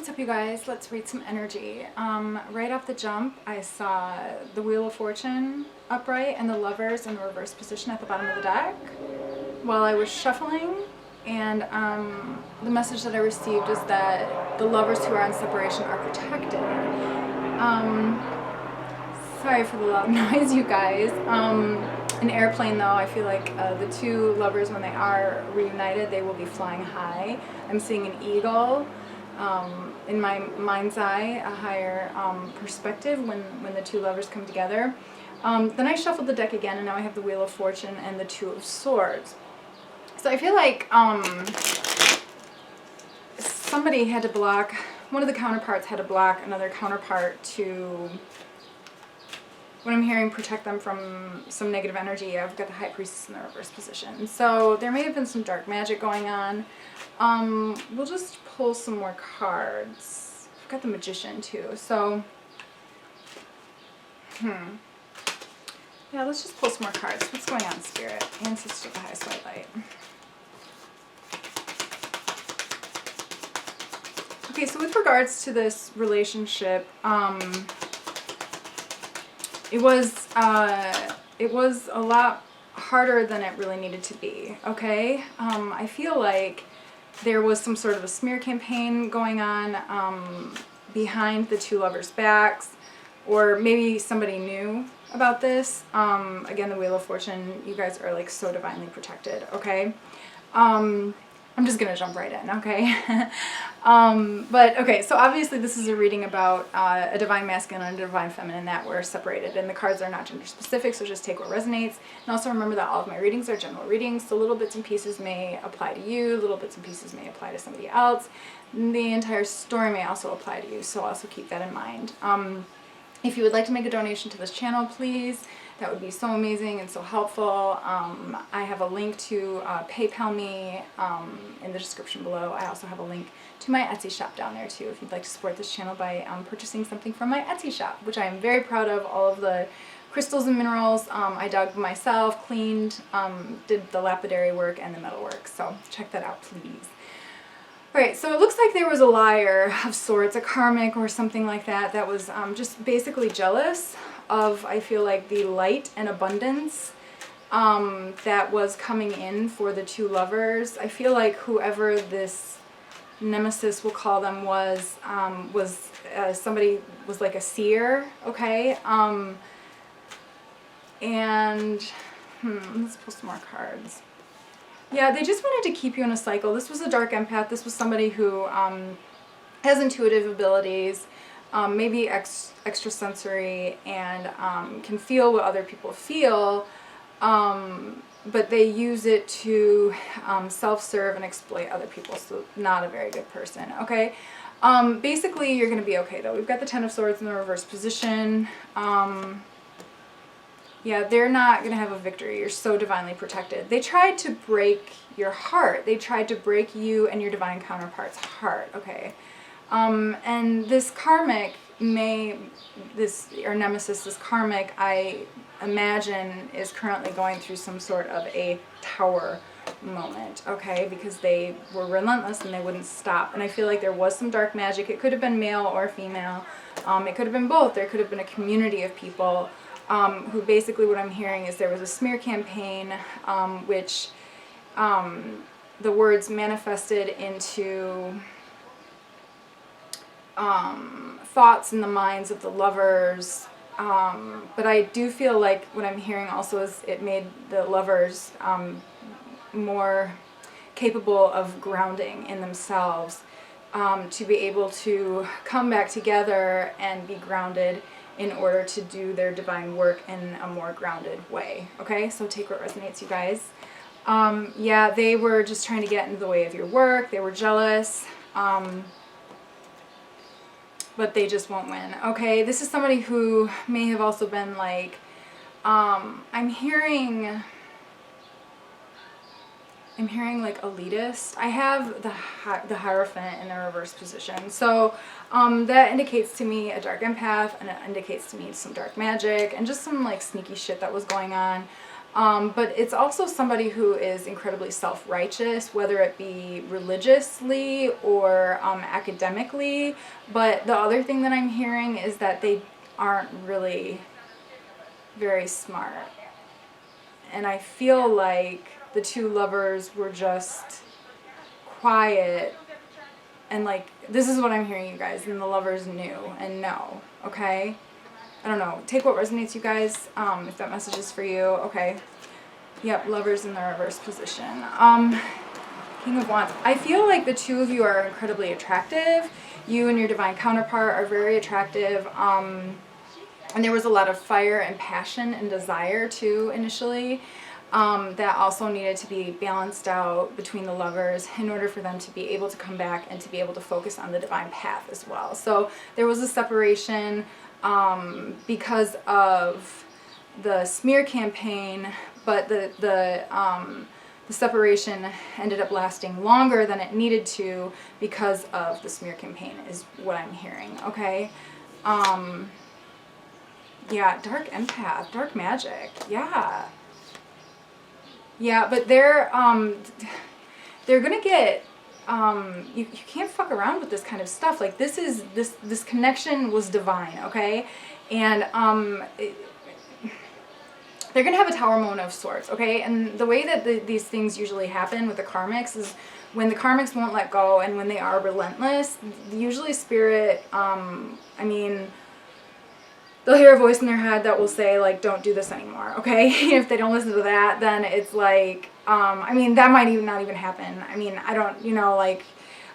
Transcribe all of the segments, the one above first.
What's up, you guys? Let's read some energy. Right off the jump, I saw the Wheel of Fortune upright and the Lovers in the reverse position at the bottom of the deck while I was shuffling. And the message that I received is that the lovers who are in separation are protected. Sorry for the loud noise, you guys. An airplane, though, I feel like the two lovers, when they are reunited, they will be flying high. I'm seeing an eagle. In my mind's eye, a higher perspective when the two lovers come together. Then I shuffled the deck again, and now I have the Wheel of Fortune and the Two of Swords. So I feel like somebody had to block, one of the counterparts had to block another counterpart to, when I'm hearing protect them from some negative energy. I've got the High Priestess in the reverse position. So there may have been some dark magic going on. We'll just pull some more cards. I've got the Magician too, so yeah, let's just pull some more cards. What's going on, Spirit? Ancestor of the Highest White Light. Okay, so with regards to this relationship, it was a lot harder than it really needed to be, okay? I feel like there was some sort of a smear campaign going on behind the two lovers' backs, or maybe somebody knew about this. Again, the Wheel of Fortune, you guys are like so divinely protected, okay? I'm just gonna jump right in, okay? But okay, so obviously this is a reading about a divine masculine and a divine feminine that were separated, and the cards are not gender specific, so just take what resonates. And also remember that all of my readings are general readings, so little bits and pieces may apply to you, little bits and pieces may apply to somebody else. The entire story may also apply to you, so also keep that in mind. If you would like to make a donation to this channel, please, that would be so amazing and so helpful. I have a link to PayPal me in the description below. I also have a link to my Etsy shop down there too, if you'd like to support this channel by purchasing something from my Etsy shop, which I am very proud of. All of the crystals and minerals I dug myself, cleaned, did the lapidary work and the metal work, so check that out, please. Alright, so it looks like there was a liar of sorts, a karmic or something like that, that was just basically jealous of, I feel like, the light and abundance that was coming in for the two lovers. I feel like whoever this nemesis, we'll call them, was somebody was like a seer, okay? Let's pull some more cards. Yeah, they just wanted to keep you in a cycle. This was a dark empath. This was somebody who has intuitive abilities, maybe extrasensory, and can feel what other people feel, but they use it to self-serve and exploit other people, so not a very good person, okay? Basically, you're going to be okay, though. We've got the Ten of Swords in the reverse position. Yeah, they're not going to have a victory. You're so divinely protected. They tried to break your heart. They tried to break you and your divine counterpart's heart, okay? And this karmic or nemesis, this karmic, I imagine is currently going through some sort of a tower moment, okay? Because they were relentless and they wouldn't stop. And I feel like there was some dark magic. It could have been male or female. It could have been both. There could have been a community of people who basically, what I'm hearing is there was a smear campaign, which the words manifested into thoughts in the minds of the lovers. But I do feel like what I'm hearing also is it made the lovers more capable of grounding in themselves, to be able to come back together and be grounded in order to do their divine work in a more grounded way. Okay, so take what resonates, you guys. Yeah, they were just trying to get into the way of your work. They were jealous, but they just won't win. Okay, this is somebody who may have also been like, I'm hearing like elitist. I have the Hierophant in the reverse position. So that indicates to me a dark empath, and it indicates to me some dark magic and just some like sneaky shit that was going on. But it's also somebody who is incredibly self-righteous, whether it be religiously or academically. But the other thing that I'm hearing is that they aren't really very smart. And I feel like the two lovers were just quiet. And like, this is what I'm hearing, you guys. And the lovers knew and know, okay? I don't know. Take what resonates, you guys. If that message is for you, okay. Yep, lovers in the reverse position. King of Wands. I feel like the two of you are incredibly attractive. You and your divine counterpart are very attractive. And there was a lot of fire and passion and desire too initially. That also needed to be balanced out between the lovers in order for them to be able to come back and to be able to focus on the divine path as well. So there was a separation because of the smear campaign, but the separation ended up lasting longer than it needed to because of the smear campaign is what I'm hearing, okay? Yeah, dark empath, dark magic, yeah. Yeah, but they're gonna get, you can't fuck around with this kind of stuff. Like, this connection was divine, okay? And, they're going to have a tower moment of sorts, okay? And the way that these things usually happen with the karmics is when the karmics won't let go and when they are relentless, usually spirit, I mean, they'll hear a voice in their head that will say, like, don't do this anymore, okay? If they don't listen to that, then it's like, I mean, that might even not even happen. I mean, I don't, you know, like,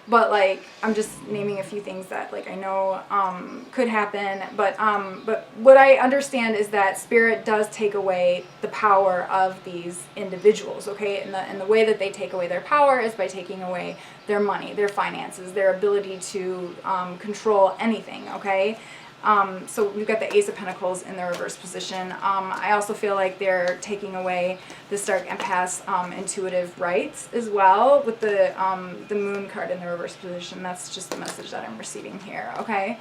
but, like, I'm just naming a few things that, like, I know could happen. But what I understand is that spirit does take away the power of these individuals, okay? And the way that they take away their power is by taking away their money, their finances, their ability to control anything, okay? So we've got the Ace of Pentacles in the reverse position. I also feel like they're taking away this dark empath's intuitive rights as well with the Moon card in the reverse position. That's just the message that I'm receiving here, okay?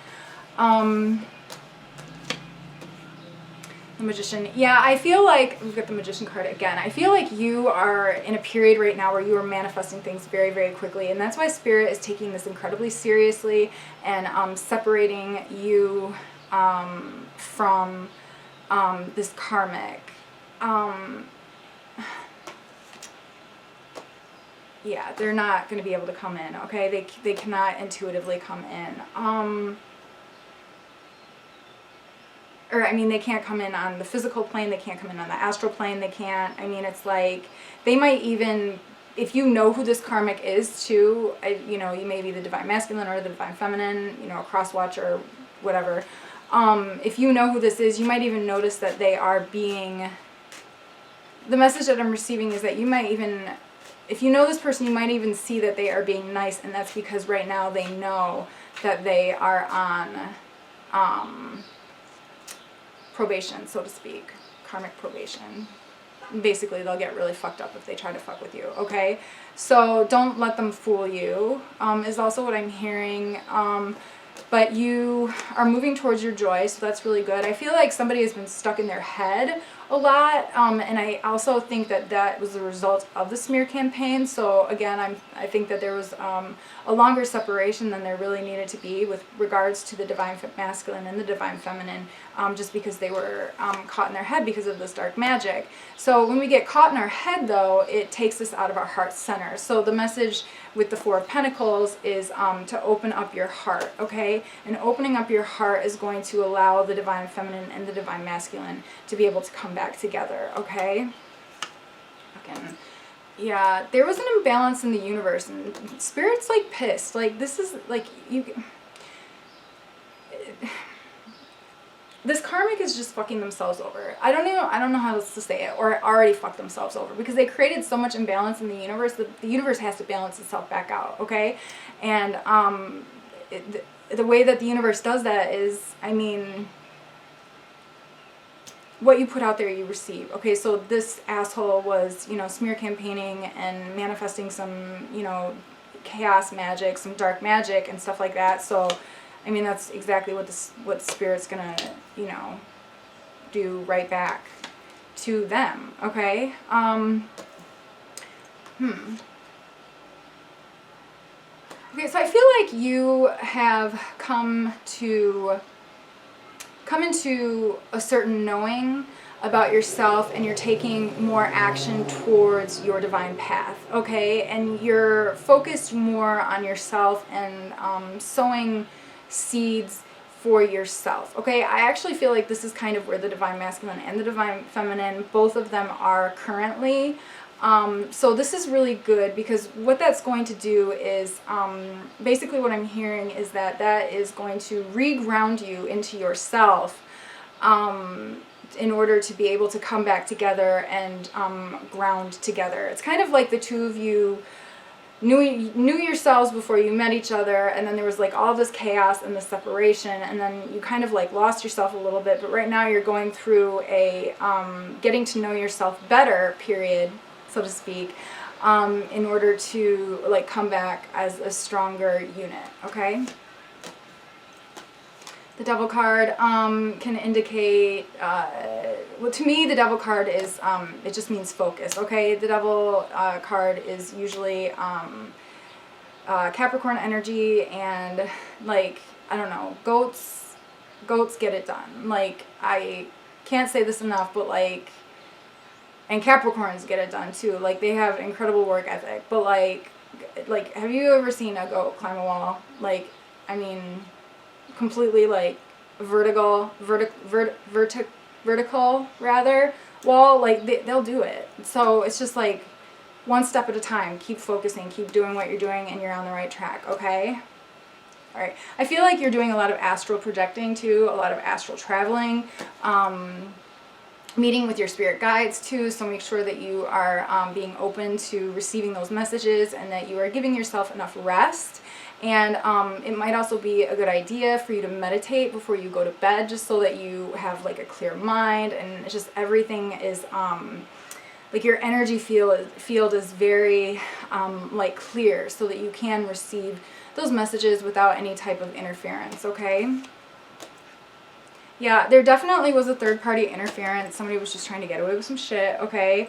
The Magician. Yeah, I feel like, we've got the Magician card again. I feel like you are in a period right now where you are manifesting things very, very quickly. And that's why Spirit is taking this incredibly seriously and separating you from this karmic. Yeah, they're not going to be able to come in, okay? They cannot intuitively come in. Or, I mean, they can't come in on the physical plane, they can't come in on the astral plane, they can't, I mean, it's like, they might even, if you know who this karmic is too, you know, you may be the divine masculine or the divine feminine, you know, a cross watch or whatever. If you know who this is, you might even notice that they are being, the message that I'm receiving is that you might even, if you know this person, you might even see that they are being nice, and that's because right now they know that they are on, probation, so to speak, karmic probation. Basically, they'll get really fucked up if they try to fuck with you, okay? So don't let them fool you, is also what I'm hearing. But you are moving towards your joy, so that's really good. I feel like somebody has been stuck in their head a lot, and I also think that that was the result of the smear campaign. So again, I think that there was a longer separation than there really needed to be with regards to the divine masculine and the divine feminine, just because they were caught in their head because of this dark magic. So when we get caught in our head, though, it takes us out of our heart center. So the message with the Four of Pentacles is to open up your heart, okay? And opening up your heart is going to allow the divine feminine and the divine masculine to be able to come back together, okay? Again, yeah, there was an imbalance in the universe, and Spirit's, like, pissed. Like, this is, like, this karmic is just fucking themselves over. I don't know how else to say it, or already fucked themselves over, because they created so much imbalance in the universe that the universe has to balance itself back out, okay? And the way that the universe does that is, I mean, what you put out there, you receive. Okay, so this asshole was, you know, smear campaigning and manifesting some, you know, chaos magic, some dark magic and stuff like that. So, I mean, that's exactly what Spirit's gonna, you know, do right back to them, okay? Okay, so I feel like you have come into a certain knowing about yourself, and you're taking more action towards your divine path, okay? And you're focused more on yourself and sowing seeds for yourself, okay? I actually feel like this is kind of where the divine masculine and the divine feminine, both of them are currently. So this is really good, because what that's going to do is, basically what I'm hearing is that is going to reground you into yourself, in order to be able to come back together and ground together. It's kind of like the two of you knew yourselves before you met each other, and then there was like all this chaos and this separation, and then you kind of like lost yourself a little bit, but right now you're going through a getting to know yourself better period, so to speak, in order to like come back as a stronger unit, okay? The Devil card can indicate, well, to me, the Devil card is, it just means focus, okay? The Devil card is usually Capricorn energy, and, like, I don't know, goats get it done. Like, I can't say this enough, but, like, and Capricorns get it done, too. Like, they have incredible work ethic, but, like, have you ever seen a goat climb a wall? Like, I mean, completely like vertical rather wall, like they'll do it. So it's just like one step at a time. Keep focusing, keep doing what you're doing, and you're on the right track, okay? All right. I feel like you're doing a lot of astral projecting too, a lot of astral traveling, meeting with your spirit guides too, so make sure that you are being open to receiving those messages, and that you are giving yourself enough rest. And it might also be a good idea for you to meditate before you go to bed, just so that you have like a clear mind, and it's just everything is like your energy field is very like clear, so that you can receive those messages without any type of interference, okay? Yeah, there definitely was a third-party interference. Somebody was just trying to get away with some shit, okay?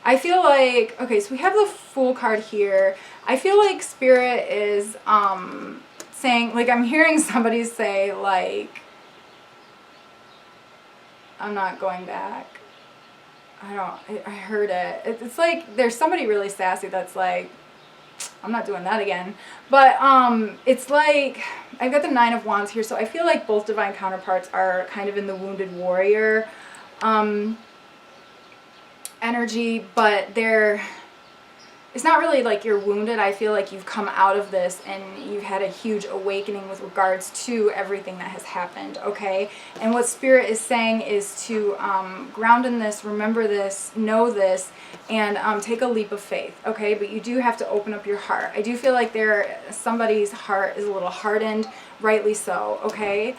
I feel like, okay, so we have the Fool card here. I feel like Spirit is saying, like, I'm hearing somebody say, like, I'm not going back. I heard it. It's like there's somebody really sassy that's like, I'm not doing that again. But it's like, I've got the Nine of Wands here, so I feel like both divine counterparts are kind of in the wounded warrior energy, but it's not really like you're wounded. I feel like you've come out of this and you've had a huge awakening with regards to everything that has happened, okay? And what Spirit is saying is to ground in this, remember this, know this, and take a leap of faith, okay? But you do have to open up your heart. I do feel like somebody's heart is a little hardened, rightly so, okay?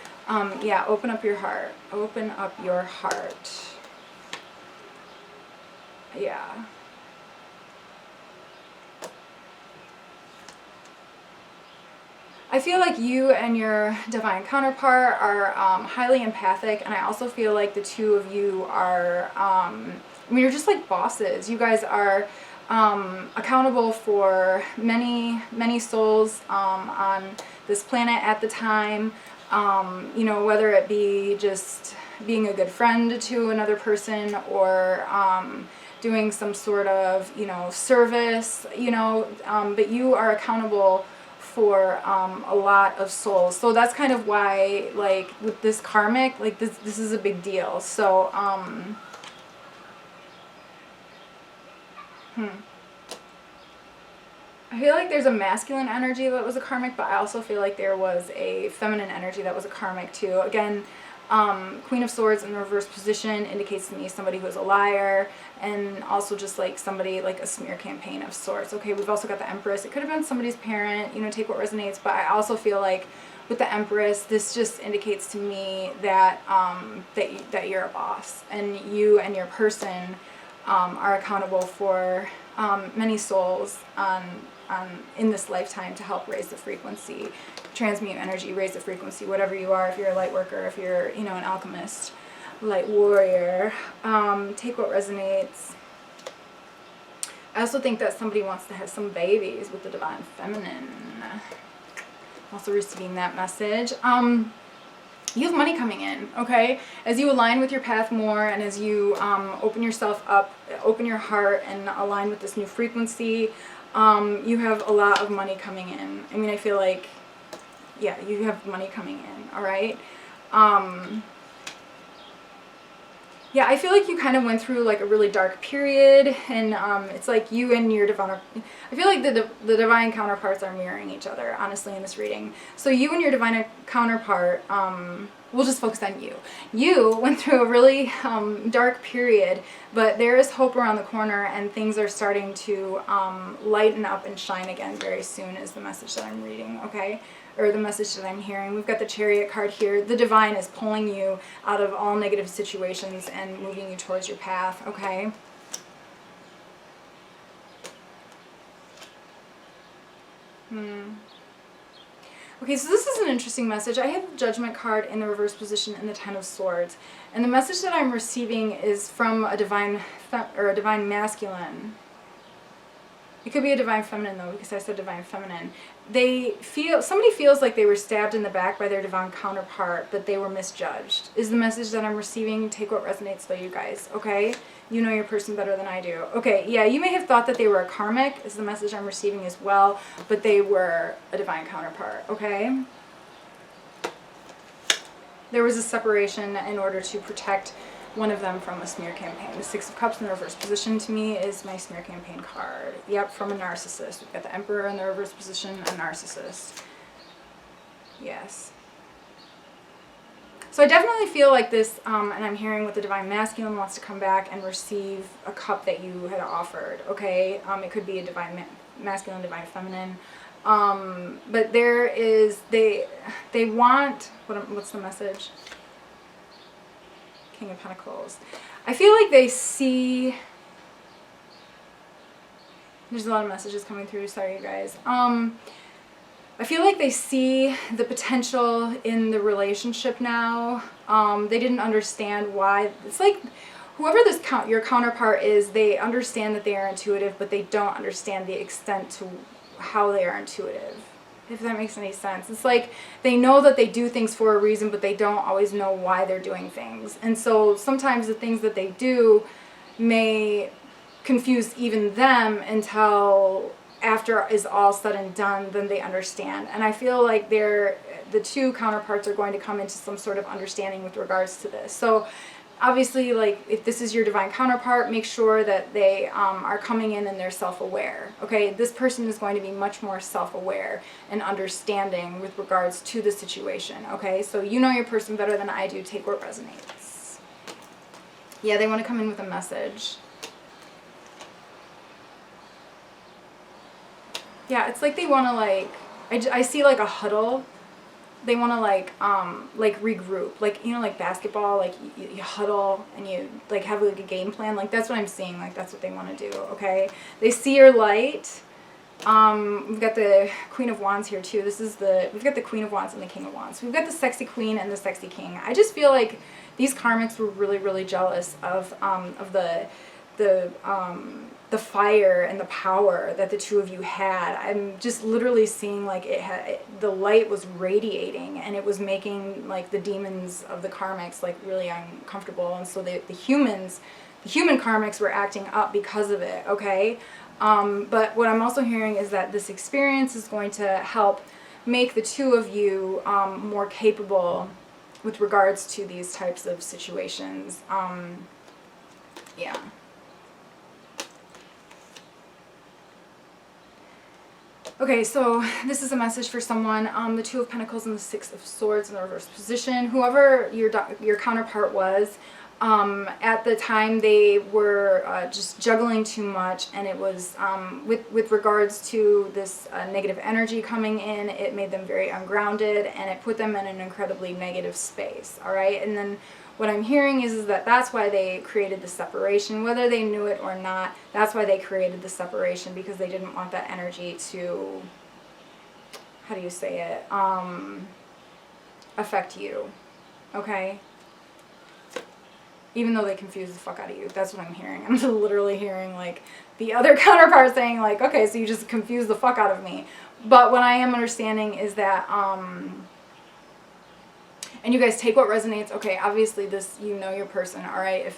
Yeah, open up your heart. Open up your heart. Yeah. I feel like you and your divine counterpart are highly empathic, and I also feel like the two of you are, I mean, you're just like bosses. You guys are accountable for many, many souls on this planet at the time, you know, whether it be just being a good friend to another person, or doing some sort of, you know, service, you know, but you are accountable for a lot of souls. So that's kind of why, like, with this karmic, like, this is a big deal. So, I feel like there's a masculine energy that was a karmic, but I also feel like there was a feminine energy that was a karmic too. Again, Queen of Swords in the reverse position indicates to me somebody who's a liar, and also just like somebody like a smear campaign of sorts. Okay, we've also got the Empress. It could have been somebody's parent, you know, take what resonates, but I also feel like with the Empress, this just indicates to me that that you're a boss, and you and your person are accountable for many souls in this lifetime to help raise the frequency, transmute energy, raise the frequency, whatever you are, if you're a light worker, if you're, you know, an alchemist, light warrior. Take what resonates. I also think that somebody wants to have some babies with the divine feminine. Also receiving that message. You have money coming in, okay? As you align with your path more, and as you open yourself up, open your heart, and align with this new frequency, you have a lot of money coming in. I mean, I feel like, yeah, you have money coming in, all right? Yeah, I feel like you kind of went through like a really dark period, and it's like you and your divine, I feel like the divine counterparts are mirroring each other, honestly, in this reading. So you and your divine counterpart, we'll just focus on you. You went through a really dark period, but there is hope around the corner, and things are starting to lighten up and shine again very soon, is the message that I'm reading, okay? Or the message that I'm hearing. We've got the Chariot card here. The divine is pulling you out of all negative situations and moving you towards your path, okay? Okay, so this is an interesting message. I have the Judgment card in the reverse position in the Ten of Swords. And the message that I'm receiving is from a divine masculine. It could be a divine feminine, though, because I said divine feminine. Somebody feels like they were stabbed in the back by their divine counterpart, but they were misjudged, is the message that I'm receiving. Take what resonates, though, you guys, okay? You know your person better than I do. Okay, yeah, you may have thought that they were a karmic, is the message I'm receiving as well, but they were a divine counterpart, okay? There was a separation in order to protect one of them from a smear campaign. The Six of Cups in the reverse position to me is my smear campaign card. Yep, from a narcissist. We've got the Emperor in the reverse position, a narcissist. Yes. So I definitely feel like this, and I'm hearing what the divine masculine wants to come back and receive a cup that you had offered, okay? It could be a divine masculine, divine feminine. But there is, they want, what's the message? King of Pentacles. I feel like they see, there's a lot of messages coming through, sorry you guys. I feel like they see the potential in the relationship now. They didn't understand why. It's like whoever your counterpart is, they understand that they are intuitive, but they don't understand the extent to how they are intuitive, if that makes any sense. It's like they know that they do things for a reason, but they don't always know why they're doing things. And so sometimes the things that they do may confuse even them until after is all said and done, then they understand. And I feel like the two counterparts are going to come into some sort of understanding with regards to this. So obviously, like, if this is your divine counterpart, make sure that they are coming in and they're self-aware, okay? This person is going to be much more self-aware and understanding with regards to the situation, okay? So you know your person better than I do. Take what resonates. Yeah, they want to come in with a message. Yeah, it's like they want to, like, I see like a huddle. They want to like regroup, like, you know, like basketball, like you huddle and you like have like a game plan. Like that's what I'm seeing. Like that's what they want to do. Okay, they see your light. We've got the Queen of Wands here too. We've got the Queen of Wands and the King of Wands. We've got the sexy queen and the sexy king. I just feel like these karmics were really, really jealous of the fire and the power that the two of you had. I'm just literally seeing like the light was radiating, and it was making like the demons of the karmics like really uncomfortable, and so the human karmics were acting up because of it, okay? But what I'm also hearing is that this experience is going to help make the two of you more capable with regards to these types of situations. Yeah. Okay, so this is a message for someone. The Two of Pentacles and the Six of Swords in the reverse position. Whoever your counterpart was, At the time, they were just juggling too much, and it was, with regards to this negative energy coming in, it made them very ungrounded, and it put them in an incredibly negative space, all right? And then what I'm hearing is that that's why they created the separation, whether they knew it or not. That's why they created the separation, because they didn't want that energy to, how do you say it, affect you, okay? Even though they confuse the fuck out of you. That's what I'm hearing. I'm literally hearing, like, the other counterpart saying, like, okay, so you just confuse the fuck out of me. But what I am understanding is that, and you guys take what resonates. Okay, obviously this, you know your person, all right?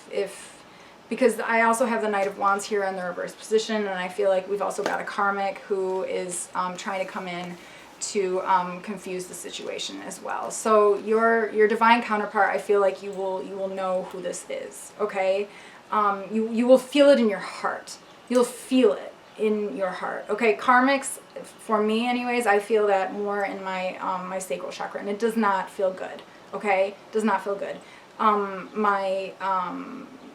Because I also have the Knight of Wands here in the reverse position, and I feel like we've also got a karmic who is trying to come in to confuse the situation as well. So your divine counterpart, I feel like you will know who this is, okay? You will feel it in your heart. You'll feel it in your heart, okay? Karmics, for me anyways, I feel that more in my my sacral chakra, and it does not feel good, okay? Does not feel good.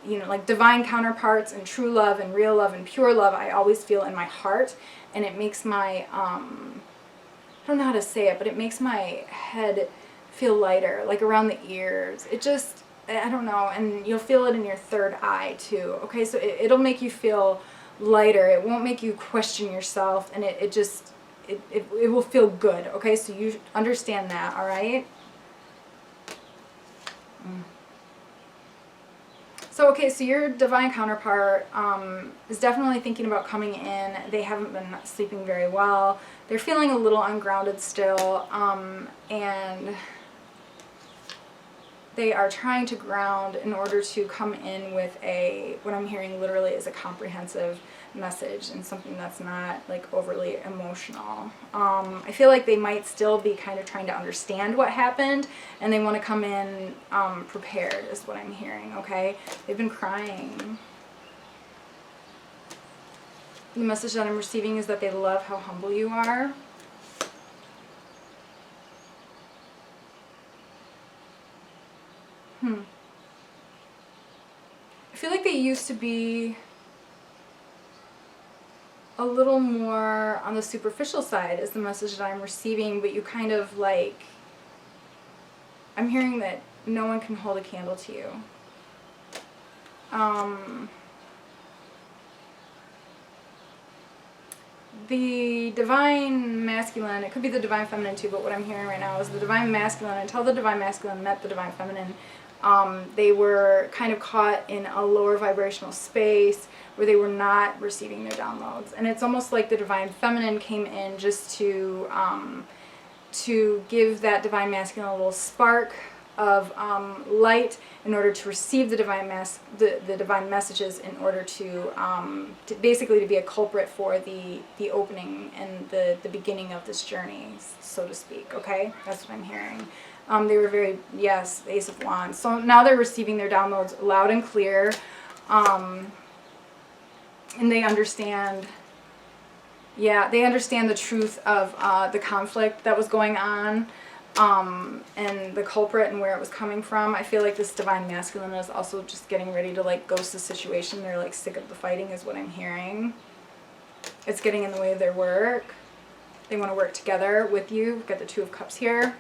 You know, like divine counterparts and true love and real love and pure love, I always feel in my heart, and it makes my I don't know how to say it, but it makes my head feel lighter, like around the ears. It just, I don't know, and you'll feel it in your third eye too, okay? So it'll make you feel lighter. It won't make you question yourself, and it just, it will feel good, okay? So you understand that, all right? So, okay, so your divine counterpart is definitely thinking about coming in. They haven't been sleeping very well. They're feeling a little ungrounded still, and they are trying to ground in order to come in with a, what I'm hearing literally is a comprehensive message, and something that's not like overly emotional. I feel like they might still be kind of trying to understand what happened, and they want to come in prepared is what I'm hearing, okay? They've been crying. The message that I'm receiving is that they love how humble you are. I feel like they used to be a little more on the superficial side is the message that I'm receiving, but you kind of like, I'm hearing that no one can hold a candle to you. The divine masculine, it could be the divine feminine too, but what I'm hearing right now is the divine masculine, until the divine masculine met the divine feminine, they were kind of caught in a lower vibrational space where they were not receiving their downloads. And it's almost like the divine feminine came in just to give that divine masculine a little spark of light in order to receive the divine the divine messages, in order to basically to be a culprit for the opening and the beginning of this journey, so to speak, okay? That's what I'm hearing. They were very, yes, the Ace of Wands. So now they're receiving their downloads loud and clear, and they understand, yeah, they understand the truth of the conflict that was going on, and the culprit and where it was coming from. I feel like this divine masculine is also just getting ready to like ghost the situation. They're like sick of the fighting is what I'm hearing. It's getting in the way of their work. They want to work together with you. We've got the Two of Cups here.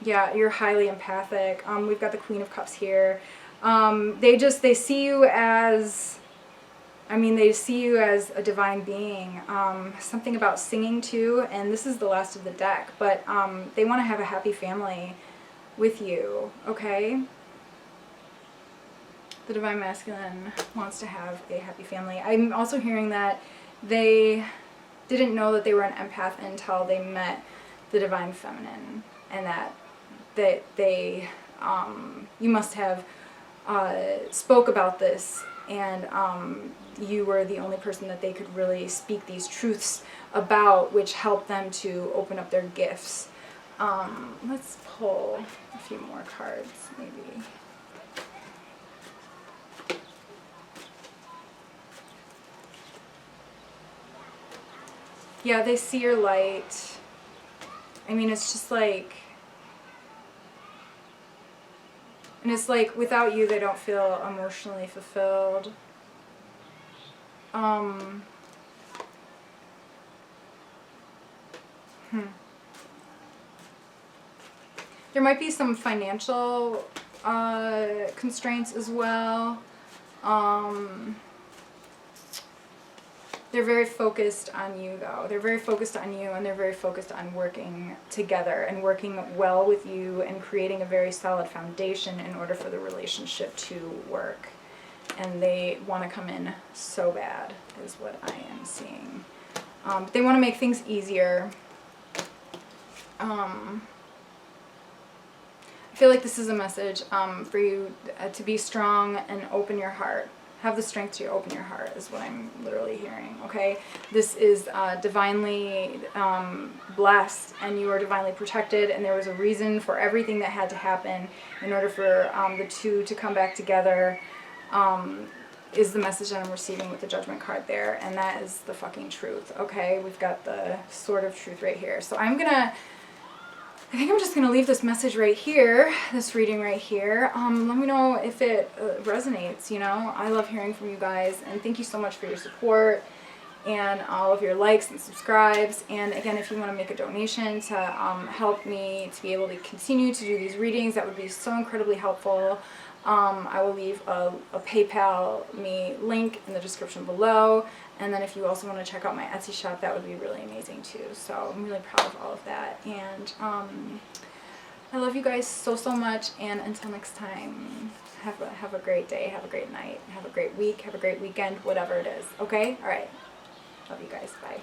Yeah, you're highly empathic. We've got the Queen of Cups here. They see you as, I mean, they see you as a divine being. Something about singing too, and this is the last of the deck, but they want to have a happy family with you, okay? The divine masculine wants to have a happy family. I'm also hearing that they didn't know that they were an empath until they met the divine feminine, and that they you must have spoke about this, and you were the only person that they could really speak these truths about, which helped them to open up their gifts. Let's pull a few more cards, maybe. Yeah, they see your light. I mean, it's just like, And it's like, without you, they don't feel emotionally fulfilled. There might be some financial constraints as well. They're very focused on you, though. They're very focused on you, and they're very focused on working together and working well with you and creating a very solid foundation in order for the relationship to work. And they want to come in so bad, is what I am seeing. They want to make things easier. I feel like this is a message for you to be strong and open your heart. Have the strength to open your heart is what I'm literally hearing, okay? This is divinely blessed, and you are divinely protected, and there was a reason for everything that had to happen in order for the two to come back together, is the message that I'm receiving with the Judgment card there, and that is the fucking truth, okay? We've got the Sword of Truth right here. So I think I'm just going to leave this message right here, this reading right here. Let me know if it resonates, you know. I love hearing from you guys, and thank you so much for your support and all of your likes and subscribes. And again, if you want to make a donation to help me to be able to continue to do these readings, that would be so incredibly helpful. I will leave a PayPal me link in the description below. And then if you also want to check out my Etsy shop, that would be really amazing too. So I'm really proud of all of that. And I love you guys so, so much. And until next time, have a great day, have a great night, have a great week, have a great weekend, whatever it is. Okay? All right. Love you guys. Bye.